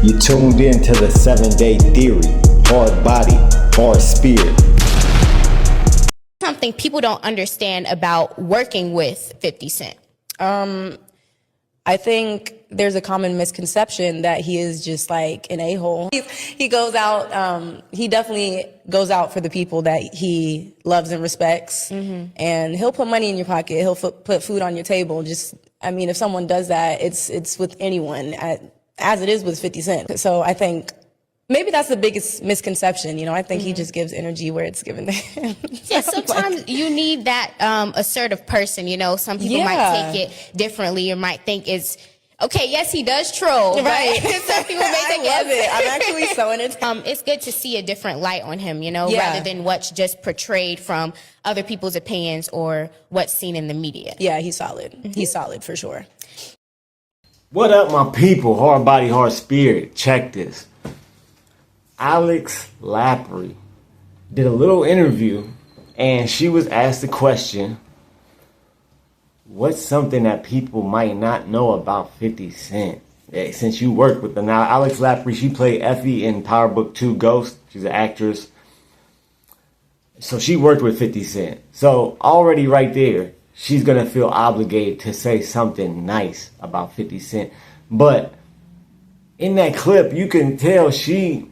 You tuned in to the 7-Day Theory. Hard body, hard spirit. Something people don't understand about working with 50 Cent. I think there's a common misconception that he is just like an a-hole. He goes out, he definitely goes out for the people that he loves and respects. And he'll put money in your pocket. He'll put food on your table. If someone does that, it's with anyone, as it is with 50 Cent. So I think maybe that's the biggest misconception. I think he just gives energy where it's given to him. Yeah, sometimes you need that assertive person. Some people might take it differently or might think it's okay. Yes, he does troll, right? Some people may think I love it. I'm actually so entertained. It's good to see a different light on him, rather than what's just portrayed from other people's opinions or what's seen in the media. Yeah, he's solid. He's solid for sure. What up, my people? Hard body, hard spirit. Check this. Alix Lapri did a little interview, and she was asked the question, what's something that people might not know about 50 Cent? Since you worked with them. Now, Alix Lapri, she played Effie in Power Book 2 Ghost. She's an actress. So she worked with 50 Cent. So already right there, she's going to feel obligated to say something nice about 50 Cent. But in that clip, you can tell she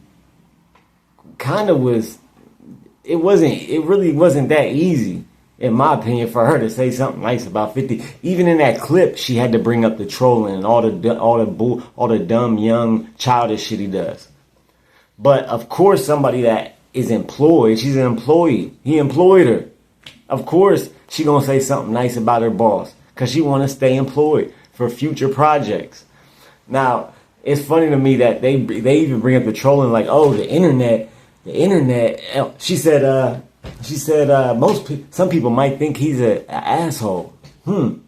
kind of was, it really wasn't that easy, in my opinion, for her to say something nice about 50. Even in that clip, she had to bring up the trolling and all the dumb, young, childish shit he does. But of course, somebody that is employed, she's an employee. He employed her. Of course, she gonna say something nice about her boss because she want to stay employed for future projects. Now, it's funny to me that they even bring up the trolling, like, oh, the internet. She said some people might think he's an asshole. I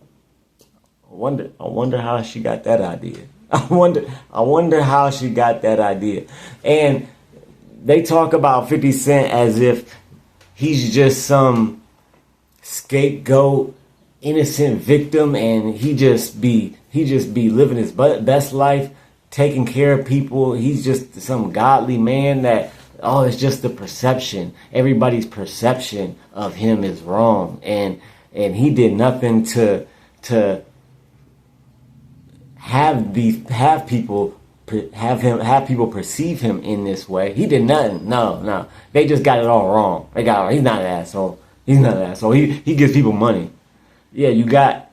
wonder how she got that idea. I wonder how she got that idea. And they talk about 50 Cent as if he's just some scapegoat, innocent victim, and he just be living his best life, taking care of people. He's just some godly man that, oh, it's just the perception. Everybody's perception of him is wrong, and he did nothing to have people perceive him in this way. He did nothing. No, they just got it all wrong. He's not an asshole. He's not an asshole. He gives people money. Yeah, you got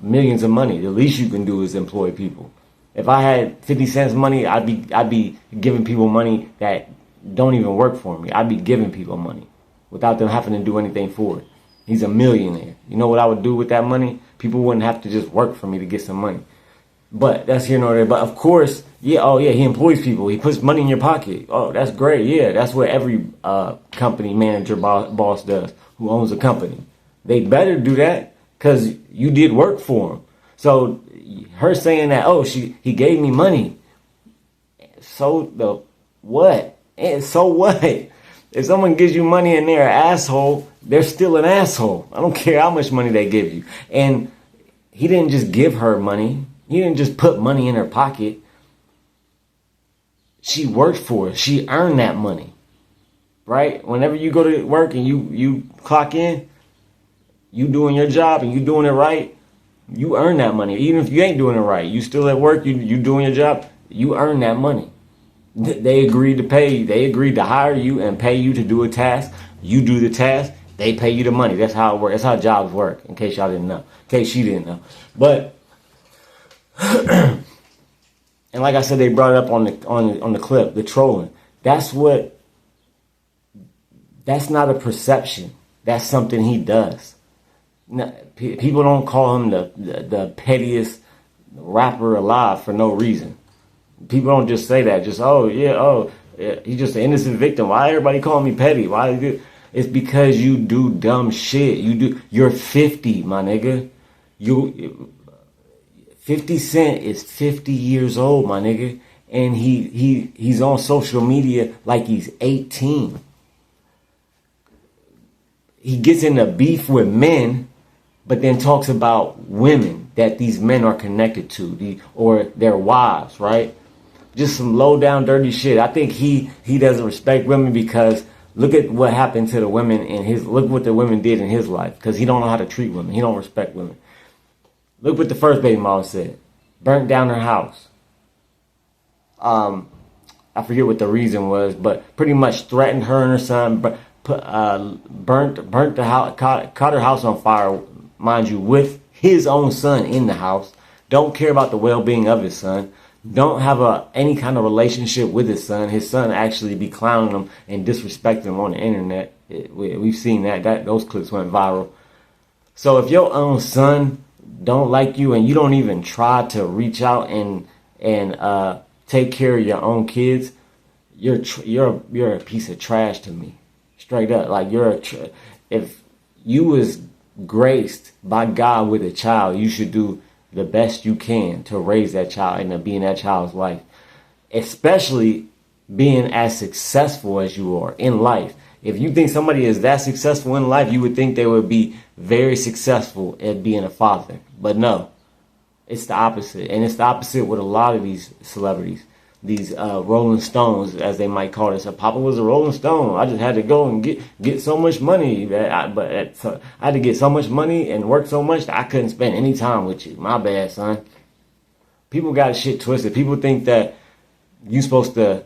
millions of money. The least you can do is employ people. If I had 50 cents money, I'd be giving people money that don't even work for me. I'd be giving people money without them having to do anything for it. He's a millionaire. You know what I would do with that money? People wouldn't have to just work for me to get some money. But that's here nor there. But of course, he employs people. He puts money in your pocket. Oh, that's great. Yeah, that's what every company manager boss does who owns a company. They better do that because you did work for him. So her saying that, he gave me money. So the what? And so what? If someone gives you money and they're an asshole, they're still an asshole. I don't care how much money they give you. And he didn't just give her money. He didn't just put money in her pocket. She worked for it. She earned that money. Right? Whenever you go to work and you clock in, you doing your job and you doing it right, you earn that money. Even if you ain't doing it right, you still at work, you doing your job, you earn that money. They agreed to pay you. They agreed to hire you and pay you to do a task. You do the task. They pay you the money. That's how it works. That's how jobs work, in case y'all didn't know. In case she didn't know. But, and like I said, they brought it up on the clip, the trolling. That's not a perception. That's something he does. People don't call him the pettiest rapper alive for no reason. People don't just say that. Just, he's just an innocent victim. Why everybody call me petty? Why? It's because you do dumb shit. You're 50, my nigga. 50 Cent is 50 years old, my nigga. And he's on social media like he's 18. He gets into beef with men, but then talks about women that these men are connected to, or their wives, right? Just some low down dirty shit. I think he doesn't respect women because look at what happened to the women in his, look what the women did in his life, because he don't know how to treat women. He don't respect women. Look what the first baby mama said. Burnt down her house. I forget what the reason was, but pretty much threatened her and her son, burnt the house, caught her house on fire, mind you, with his own son in the house. Don't care about the well-being of his son. Don't have any kind of relationship with his son. His son actually be clowning him and disrespecting him on the internet. We've seen that those clips went viral. So if your own son don't like you and you don't even try to reach out and take care of your own kids, you're a piece of trash to me. Straight up, like if you was graced by God with a child, you should do the best you can to raise that child and to be in that child's life, especially being as successful as you are in life. If you think somebody is that successful in life, you would think they would be very successful at being a father. But no, it's the opposite. And it's the opposite with a lot of these celebrities, these Rolling Stones, as they might call it. So Papa was a Rolling Stone. I just had to go and get so much money. I had to get so much money and work so much that I couldn't spend any time with you. My bad, son. People got shit twisted. People think that you're supposed to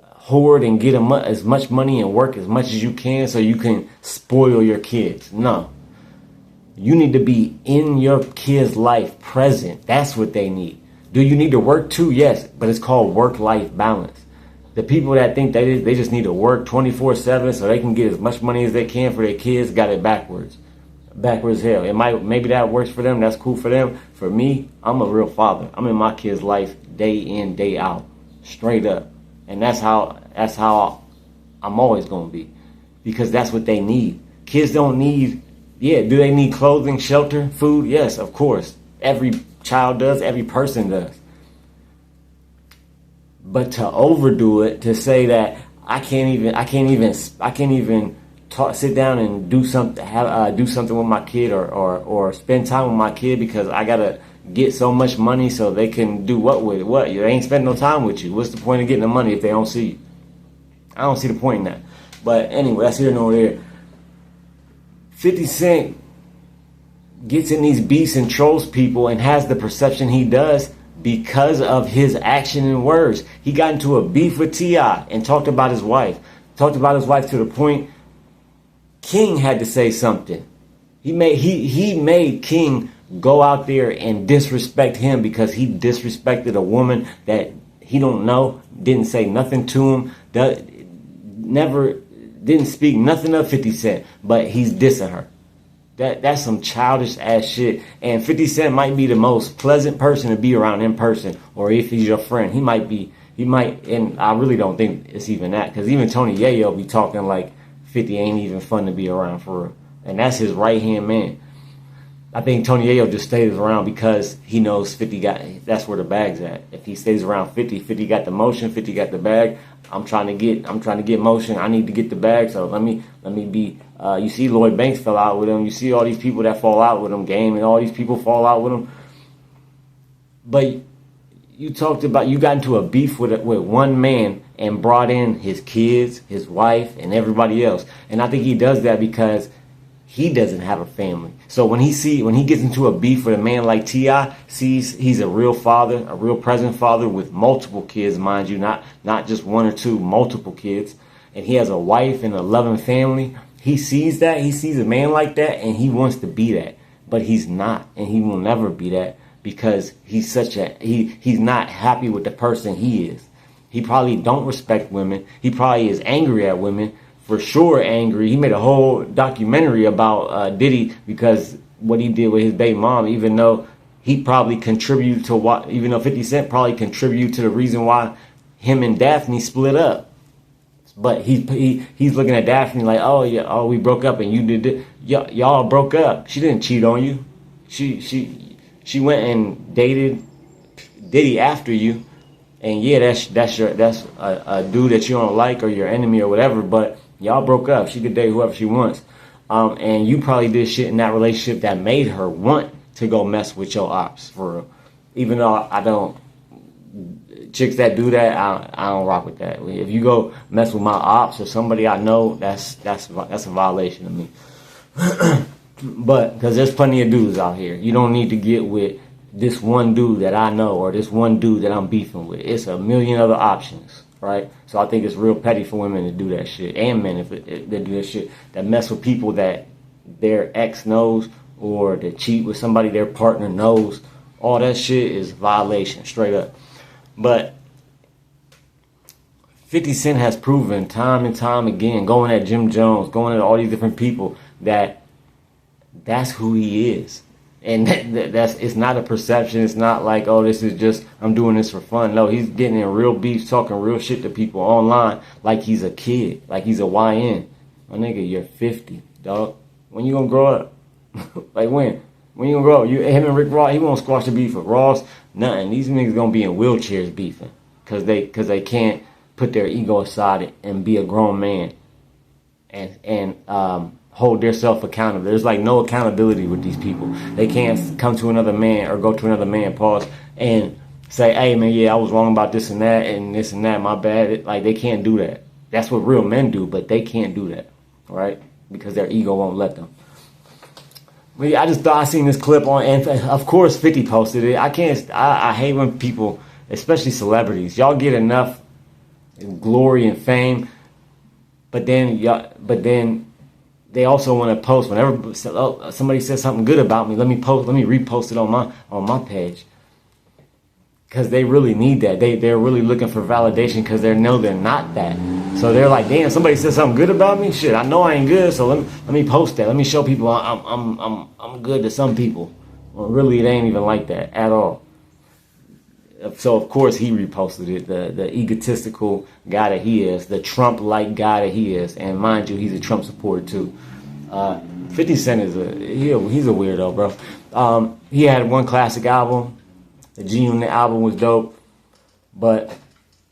hoard and get as much money and work as much as you can so you can spoil your kids. No. You need to be in your kid's life present. That's what they need. Do you need to work too? Yes, but it's called work-life balance. The people that think they just need to work 24/7 so they can get as much money as they can for their kids got it backwards. Backwards hell. Maybe that works for them. That's cool for them. For me, I'm a real father. I'm in my kid's life day in, day out, straight up. And that's how I'm always going to be, because that's what they need. Kids don't need, do they need clothing, shelter, food? Yes, of course. Every child does, every person does. But to overdo it, to say that I can't even sit down and do something with my kid or spend time with my kid because I gotta get so much money so they can do what with it? What? They ain't spending no time with you. What's the point of getting the money if they don't see you? I don't see the point in that. But anyway, that's here nor there. 50 Cent gets in these beefs and trolls people and has the perception he does because of his action and words. He got into a beef with T.I. and talked about his wife. Talked about his wife to the point King had to say something. He made King go out there and disrespect him because he disrespected a woman that he don't know, didn't say nothing to him, didn't speak nothing of 50 Cent, but he's dissing her. That's some childish ass shit. And 50 Cent might be the most pleasant person to be around in person, or if he's your friend, he might, and I really don't think it's even that, because even Tony Yayo be talking like 50 ain't even fun to be around for real. And that's his right hand man. I think Tony Yayo just stays around because he knows 50 that's where the bag's at. If he stays around 50 got the motion, 50 got the bag. I'm trying to get motion. I need to get the bag. So let me be. You see, Lloyd Banks fell out with him. You see all these people that fall out with him. Game and all these people fall out with him. But you talked about you got into a beef with one man and brought in his kids, his wife, and everybody else. And I think he does that because he doesn't have a family. So when he gets into a beef with a man like T.I., sees he's a real father, a real present father with multiple kids, mind you, not just one or two, multiple kids, and he has a wife and a loving family. He sees that, he sees a man like that, and he wants to be that. But he's not, and he will never be that because he's not happy with the person he is. He probably don't respect women. He probably is angry at women. For sure angry. He made a whole documentary about Diddy because what he did with his baby mom, even though he probably contributed to even though 50 Cent probably contributed to the reason why him and Daphne split up. But he's looking at Daphne like, we broke up and you did it. Y'all broke up. She didn't cheat on you. She went and dated Diddy after you. And yeah, that's a dude that you don't like or your enemy or whatever, but y'all broke up. She could date whoever she wants. And you probably did shit in that relationship that made her want to go mess with your ops, for real. Even though I don't chicks that do that, I don't rock with that. If you go mess with my ops or somebody I know, that's a violation of me. But because there's plenty of dudes out here, you don't need to get with this one dude that I know or this one dude that I'm beefing with. It's a million other options, right? So I think it's real petty for women to do that shit, and men if they do that shit, that mess with people that their ex knows, or to cheat with somebody their partner knows. All that shit is violation, straight up. But 50 Cent has proven time and time again, going at Jim Jones, going at all these different people, that that's who he is. And it's not a perception. It's not like, oh, this is just, I'm doing this for fun. No, he's getting in real beef, talking real shit to people online like he's a kid, like he's a YN. My nigga, you're 50, dog. When you gonna grow up? Like when? When you gonna grow up? Him and Rick Ross, he won't squash the beef with Ross. Nothing. These niggas gonna be in wheelchairs beefing because they can't put their ego aside and be a grown man and hold themselves accountable. There's like no accountability with these people. They can't come to another man or go to another man, pause, and say, hey man, yeah, I was wrong about this and that, my bad. Like they can't do that. That's what real men do, but they can't do that, right? Because their ego won't let them. But yeah, I just thought I seen this clip on, and of course 50 posted it. I hate when people, especially celebrities, y'all get enough glory and fame, but then they also want to post whenever somebody says something good about me. Let me repost it on my page, because they really need that. They're really looking for validation because they know they're not that. So they're like, damn, somebody said something good about me. Shit, I know I ain't good. So let me post that. Let me show people I'm good to some people. Well, really, it ain't even like that at all. So of course he reposted it. The egotistical guy that he is, the Trump-like guy that he is, and mind you, he's a Trump supporter too. 50 Cent is he's a weirdo, bro. He had one classic album. The G-Unit album was dope, but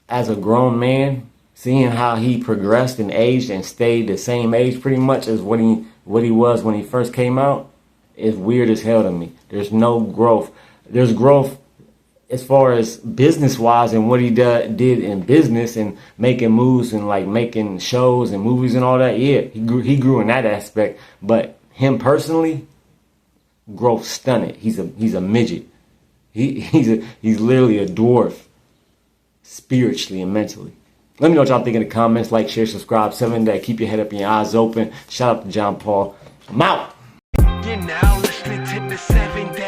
as a grown man, seeing how he progressed and aged and stayed the same age pretty much as what he was when he first came out is weird as hell to me. There's no growth. There's growth as far as business-wise and what he did in business and making moves and like making shows and movies and all that. Yeah, he grew in that aspect, but him personally, growth stunted. He's a midget. He's literally a dwarf, spiritually and mentally. Let me know what y'all think in the comments. Like, share, subscribe. 7 Day. Keep your head up and your eyes open. Shout out to John Paul. I'm out. You're now listening to the 7 Day.